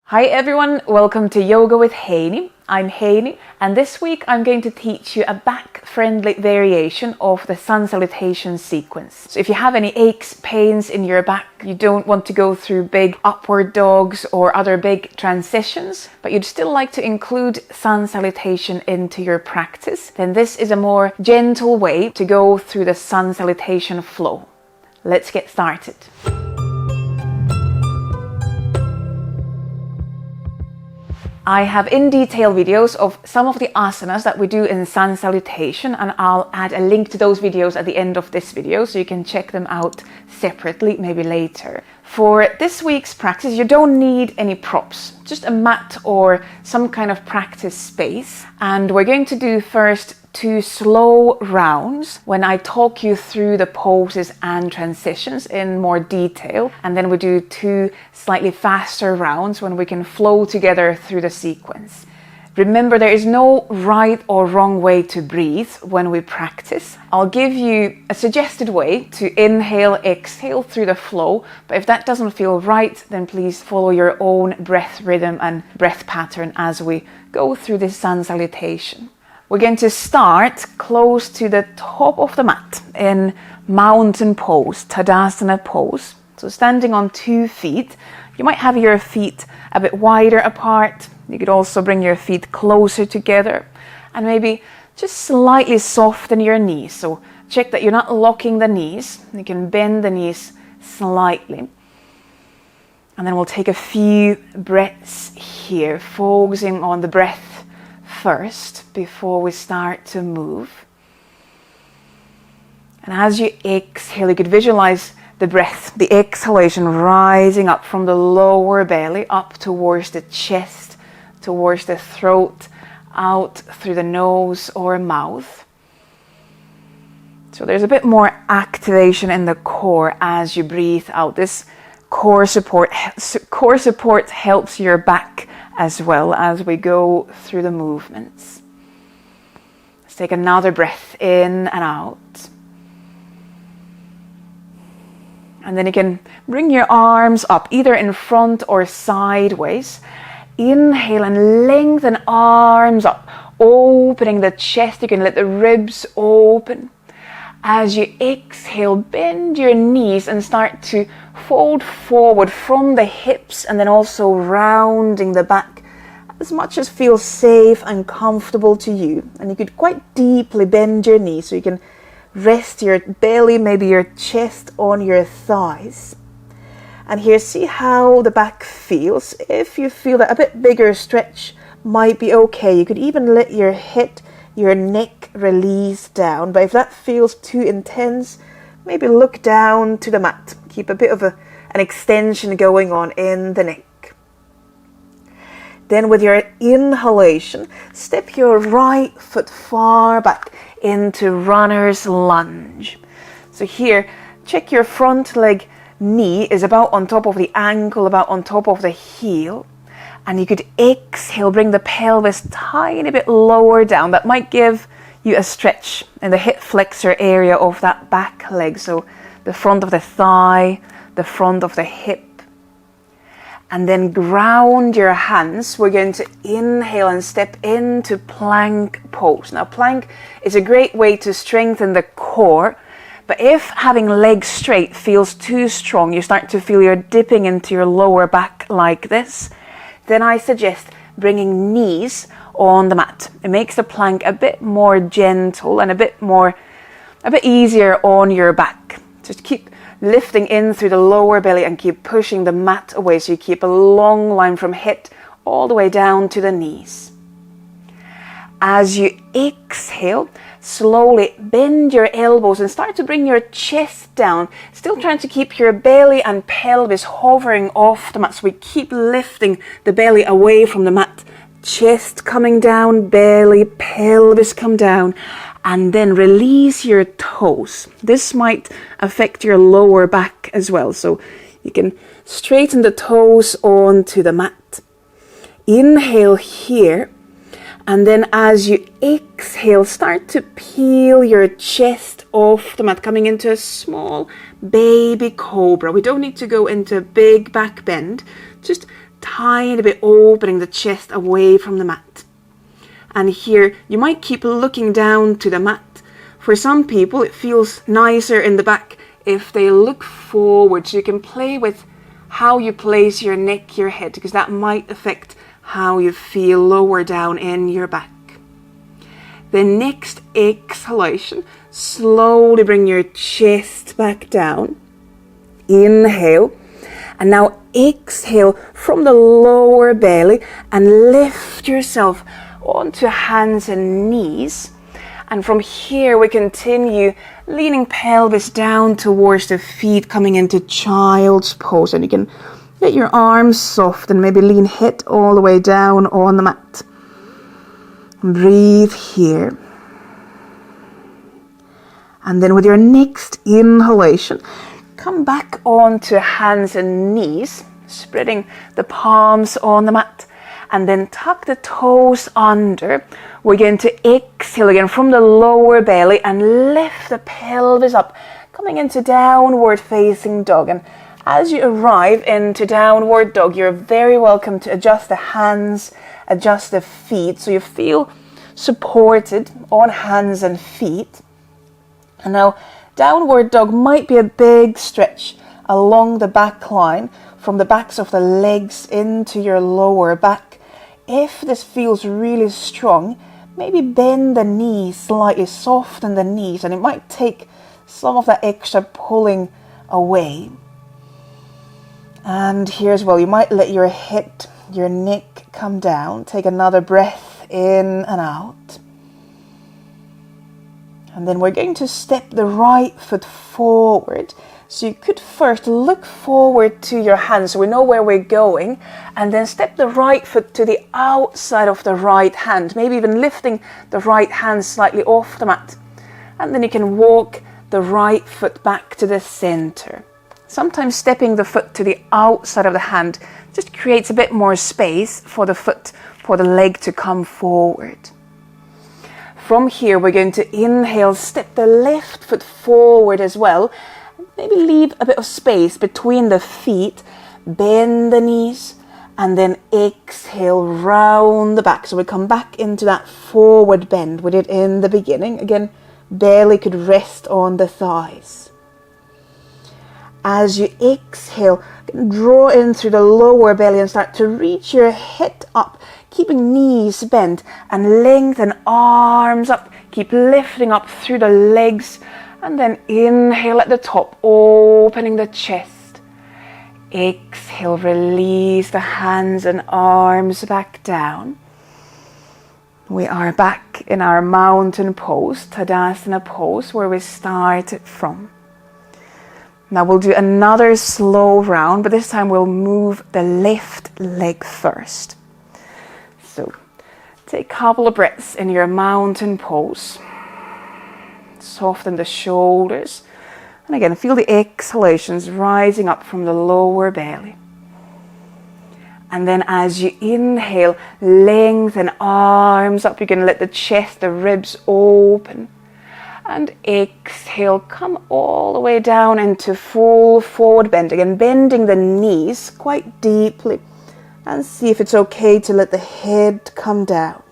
Hi everyone, welcome to Yoga with Heini. I'm Heini, and this week I'm going to teach you a back-friendly variation of the Sun Salutation sequence. So if you have any aches, pains in your back, you don't want to go through big upward dogs or other big transitions, but you'd still like to include Sun Salutation into your practice, then this is a more gentle way to go through the Sun Salutation flow. Let's get started. I have in detail videos of some of the asanas that we do in Sun Salutation, and I'll add a link to those videos at the end of this video so you can check them out separately, maybe later. For this week's practice, you don't need any props, just a mat or some kind of practice space. And we're going to do first 2 slow rounds when I talk you through the poses and transitions in more detail, and then we do 2 slightly faster rounds when we can flow together through the sequence. Remember, there is no right or wrong way to breathe when we practice. I'll give you a suggested way to inhale, exhale through the flow, but if that doesn't feel right, then please follow your own breath rhythm and breath pattern as we go through this Sun Salutation. We're going to start close to the top of the mat in mountain pose, Tadasana pose. So standing on 2 feet, you might have your feet a bit wider apart. You could also bring your feet closer together and maybe just slightly soften your knees. So check that you're not locking the knees. You can bend the knees slightly. And then we'll take a few breaths here, focusing on the breath first before we start to move. And as you exhale, you could visualize the breath, the exhalation rising up from the lower belly up towards the chest, towards the throat, out through the nose or mouth. So there's a bit more activation in the core as you breathe out. This core support helps your back as well as we go through the movements. Let's take another breath in and out. And then you can bring your arms up, either in front or sideways. Inhale and lengthen arms up, opening the chest. You can let the ribs open. As you exhale, bend your knees and start to fold forward from the hips, and then also rounding the back as much as feels safe and comfortable to you. And you could quite deeply bend your knees so you can rest your belly, maybe your chest on your thighs. And here, see how the back feels. If you feel that a bit bigger stretch might be okay, you could even let your head, your neck release down. But if that feels too intense, maybe look down to the mat. Keep a bit of an extension going on in the neck. Then with your inhalation, step your right foot far back into runner's lunge. So here, check your front leg knee is about on top of the ankle, about on top of the heel. And you could exhale, bring the pelvis tiny bit lower down. That might give you a stretch in the hip flexor area of that back leg. So the front of the thigh, the front of the hip. And then ground your hands. We're going to inhale and step into plank pose. Now, plank is a great way to strengthen the core. But if having legs straight feels too strong, you start to feel you're dipping into your lower back like this, then I suggest bringing knees on the mat. It makes the plank a bit more gentle and a bit easier on your back. Just keep lifting in through the lower belly and keep pushing the mat away so you keep a long line from head all the way down to the knees. As you exhale, slowly bend your elbows and start to bring your chest down, still trying to keep your belly and pelvis hovering off the mat. So we keep lifting the belly away from the mat. Chest coming down, belly, pelvis come down, and then release your toes. This might affect your lower back as well. So you can straighten the toes onto the mat. Inhale here. And then as you exhale, start to peel your chest off the mat, coming into a small baby cobra. We don't need to go into big back bend, just tiny bit opening the chest away from the mat. And here you might keep looking down to the mat. For some people it feels nicer in the back if they look forward, so you can play with how you place your neck, your head, because that might affect how you feel lower down in your back. The next exhalation, slowly bring your chest back down. Inhale, and now exhale from the lower belly and lift yourself onto hands and knees. And from here we continue leaning pelvis down towards the feet, coming into child's pose. And you can let your arms soft and maybe lean head all the way down on the mat. Breathe here. And then with your next inhalation, come back onto hands and knees, spreading the palms on the mat. And then tuck the toes under. We're going to exhale again from the lower belly and lift the pelvis up, coming into downward facing dog. And as you arrive into downward dog, you're very welcome to adjust the hands, adjust the feet, so you feel supported on hands and feet. And now downward dog might be a big stretch along the back line, from the backs of the legs into your lower back. If this feels really strong, maybe bend the knees slightly, soften the knees, and it might take some of that extra pulling away. And here as well, you might let your head, your neck come down. Take another breath in and out. And then we're going to step the right foot forward. So you could first look forward to your hands, so we know where we're going, and then step the right foot to the outside of the right hand, maybe even lifting the right hand slightly off the mat. And then you can walk the right foot back to the center. Sometimes stepping the foot to the outside of the hand just creates a bit more space for the foot, for the leg to come forward. From here, we're going to inhale, step the left foot forward as well. Maybe leave a bit of space between the feet, bend the knees, and then exhale round the back. So we come back into that forward bend we did in the beginning. Again, belly could rest on the thighs. As you exhale, draw in through the lower belly and start to reach your head up, keeping knees bent, and lengthen arms up. Keep lifting up through the legs. And then inhale at the top, opening the chest. Exhale, release the hands and arms back down. We are back in our mountain pose, Tadasana pose, where we started from. Now we'll do another slow round, but this time we'll move the left leg first. So take a couple of breaths in your mountain pose. Soften the shoulders. And again, feel the exhalations rising up from the lower belly. And then as you inhale, lengthen arms up. You can let the chest, the ribs open. And exhale, come all the way down into full forward bend. Again, bending the knees quite deeply. And see if it's okay to let the head come down.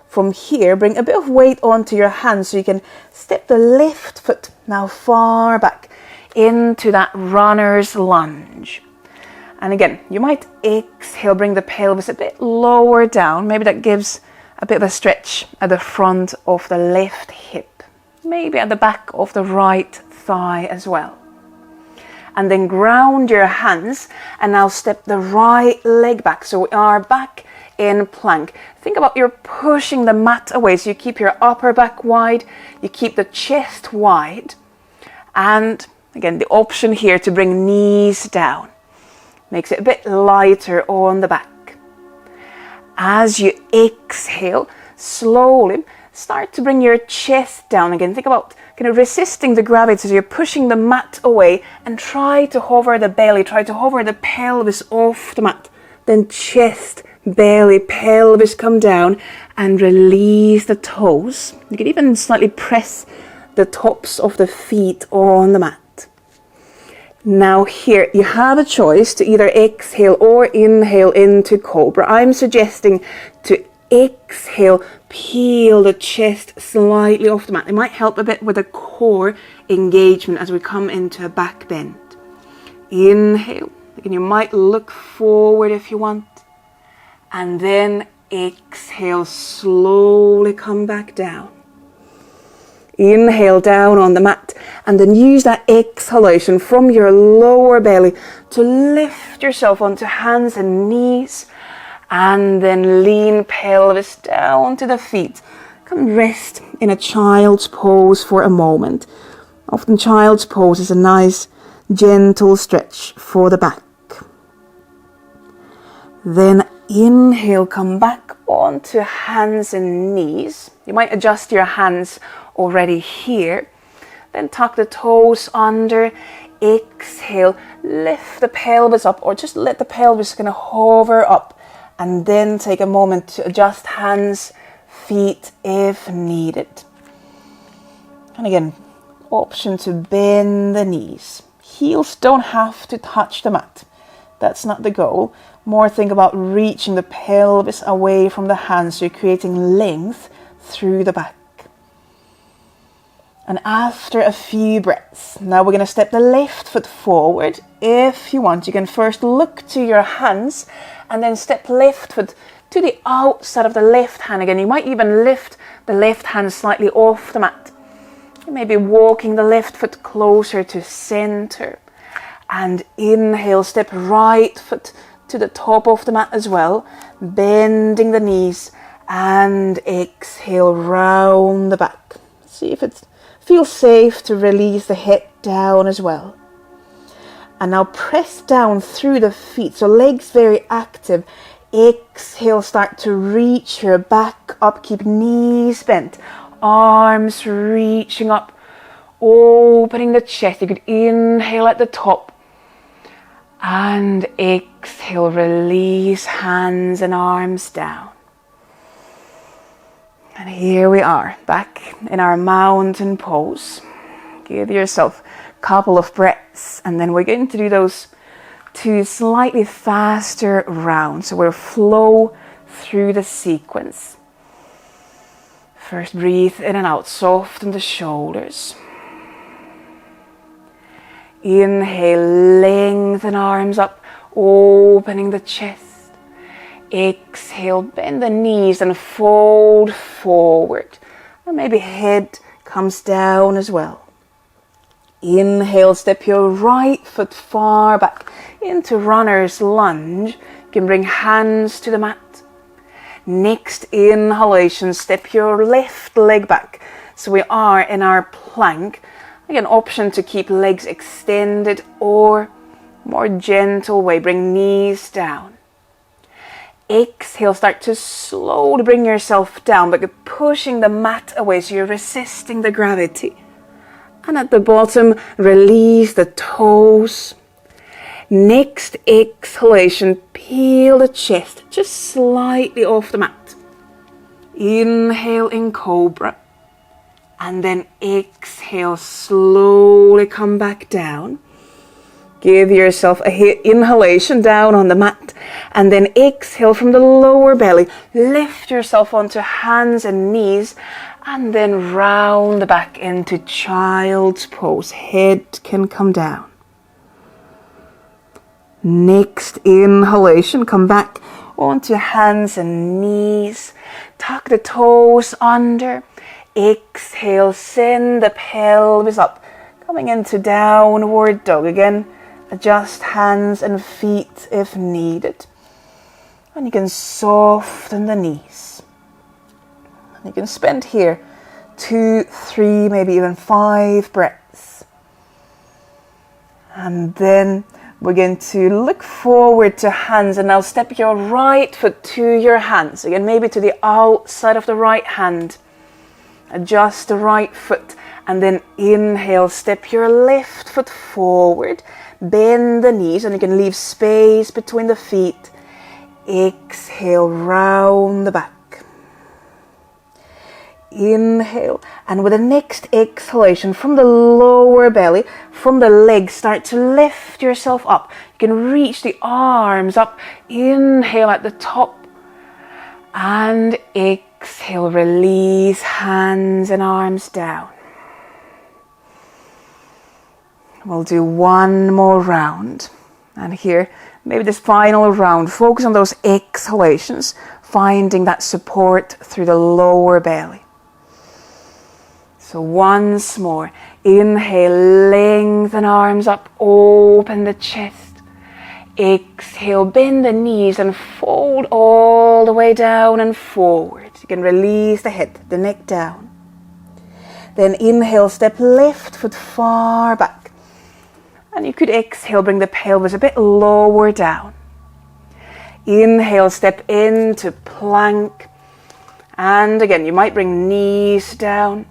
From here, bring a bit of weight onto your hands so you can step the left foot now far back into that runner's lunge. And again, you might exhale, bring the pelvis a bit lower down. Maybe that gives a bit of a stretch at the front of the left hip. Maybe at the back of the right thigh as well. And then ground your hands and now step the right leg back. So we are back in plank. Think about you're pushing the mat away, so you keep your upper back wide, you keep the chest wide, and again the option here to bring knees down makes it a bit lighter on the back. As you exhale, slowly start to bring your chest down again. Think about kind of resisting the gravity, so you're pushing the mat away, and try to hover the belly, try to hover the pelvis off the mat, then chest, belly, pelvis come down, and release the toes. You can even slightly press the tops of the feet on the mat. Now here, you have a choice to either exhale or inhale into Cobra. I'm suggesting to exhale, peel the chest slightly off the mat. It might help a bit with the core engagement as we come into a back bend. Inhale, again, you might look forward if you want. And then exhale, slowly come back down. Inhale down on the mat, and then use that exhalation from your lower belly to lift yourself onto hands and knees, and then lean pelvis down to the feet. Come rest in a child's pose for a moment. Often child's pose is a nice gentle stretch for the back. Then inhale, come back onto hands and knees. You might adjust your hands already here. Then tuck the toes under. Exhale, lift the pelvis up, or just let the pelvis kind of hover up, and then take a moment to adjust hands, feet if needed. And again, option to bend the knees. Heels don't have to touch the mat. That's not the goal. More think about reaching the pelvis away from the hands, so you're creating length through the back. And after a few breaths, now we're going to step the left foot forward. If you want, you can first look to your hands and then step left foot to the outside of the left hand again. You might even lift the left hand slightly off the mat. You may be walking the left foot closer to center. And inhale, step right foot to the top of the mat as well, bending the knees, and exhale round the back. See if it feels safe to release the head down as well. And now press down through the feet, so legs very active. Exhale, start to reach your back up, keep knees bent, arms reaching up, opening the chest. You could inhale at the top. And exhale, release hands and arms down. And here we are, back in our mountain pose. Give yourself a couple of breaths, and then we're going to do those two slightly faster rounds. So we'll flow through the sequence. First, breathe in and out, soften the shoulders. Inhale, lengthen arms up, opening the chest. Exhale, bend the knees and fold forward. And maybe head comes down as well. Inhale, step your right foot far back into runner's lunge. You can bring hands to the mat. Next inhalation, step your left leg back. So we are in our plank. Again, option to keep legs extended, or more gentle way, bring knees down. Exhale, start to slowly bring yourself down, but you're pushing the mat away, so you're resisting the gravity. And at the bottom, release the toes. Next exhalation, peel the chest just slightly off the mat. Inhale in Cobra. And then exhale, slowly come back down. Give yourself a inhalation down on the mat. And then exhale from the lower belly. Lift yourself onto hands and knees. And then round the back into child's pose. Head can come down. Next inhalation, come back onto hands and knees. Tuck the toes under. Exhale, send the pelvis up, coming into downward dog. Again, adjust hands and feet if needed. And you can soften the knees. And you can spend here 2, 3, maybe even 5 breaths. And then we're going to look forward to hands, and now step your right foot to your hands. Again, maybe to the outside of the right hand. Adjust the right foot, and then inhale, step your left foot forward, bend the knees, and you can leave space between the feet. Exhale, round the back. Inhale, and with the next exhalation from the lower belly, from the legs, start to lift yourself up. You can reach the arms up. Inhale at the top, and exhale, release hands and arms down. We'll do one more round, and here, maybe this final round, focus on those exhalations, finding that support through the lower belly. So once more, inhale, lengthen arms up, open the chest. Exhale, bend the knees and fold all the way down and forward. You can release the head, the neck down. Then inhale, step left foot far back. And you could exhale, bring the pelvis a bit lower down. Inhale, step into plank. And again, you might bring knees down.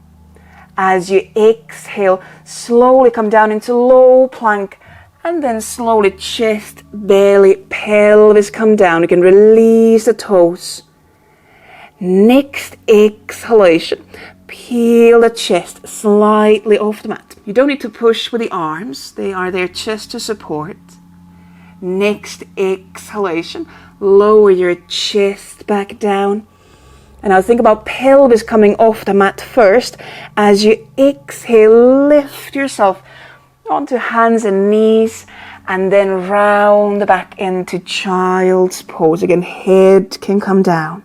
As you exhale, slowly come down into low plank, and then slowly chest, belly, pelvis come down. You can release the toes. Next exhalation, peel the chest slightly off the mat. You don't need to push with the arms, they are there just to support. Next exhalation, lower your chest back down. And now think about pelvis coming off the mat first. As you exhale, lift yourself onto hands and knees, and then round the back into child's pose. Again, head can come down.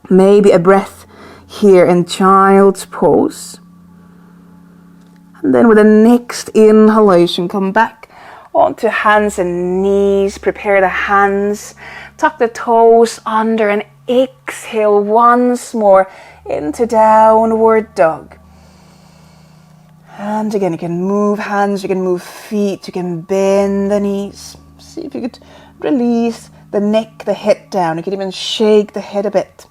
Maybe a breath here in child's pose. And then with the next inhalation, come back onto hands and knees. Prepare the hands, tuck the toes under, and exhale once more into downward dog. And again, you can move hands, you can move feet, you can bend the knees. See if you could release the neck, the head down. You can even shake the head a bit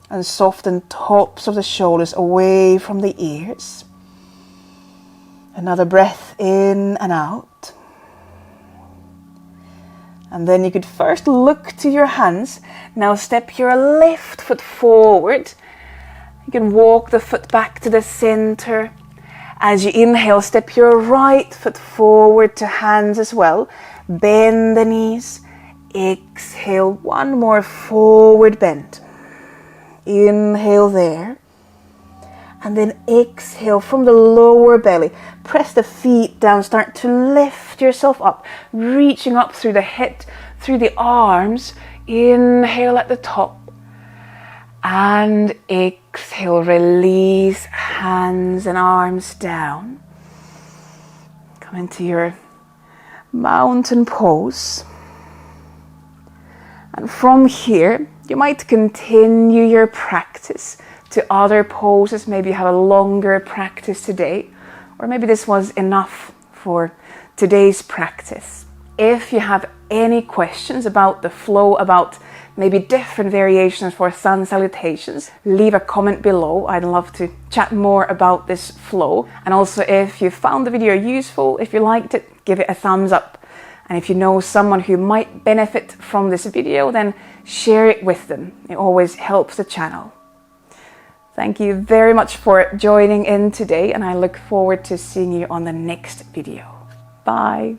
and soften tops of the shoulders away from the ears. Another breath in and out. And then you could first look to your hands. Now step your left foot forward. You can walk the foot back to the center. As you inhale, step your right foot forward to hands as well. Bend the knees. Exhale, one more forward bend. Inhale there. And then exhale from the lower belly. Press the feet down. Start to lift yourself up. Reaching up through the head, through the arms. Inhale at the top. And exhale. Release hands and arms down. Come into your mountain pose. And from here, you might continue your practice to other poses. Maybe you have a longer practice today, or maybe this was enough for today's practice. If you have any questions about the flow, about maybe different variations for sun salutations, leave a comment below. I'd love to chat more about this flow. And also, if you found the video useful, if you liked it, give it a thumbs up. And if you know someone who might benefit from this video, then share it with them. It always helps the channel. Thank you very much for joining in today, and I look forward to seeing you on the next video. Bye.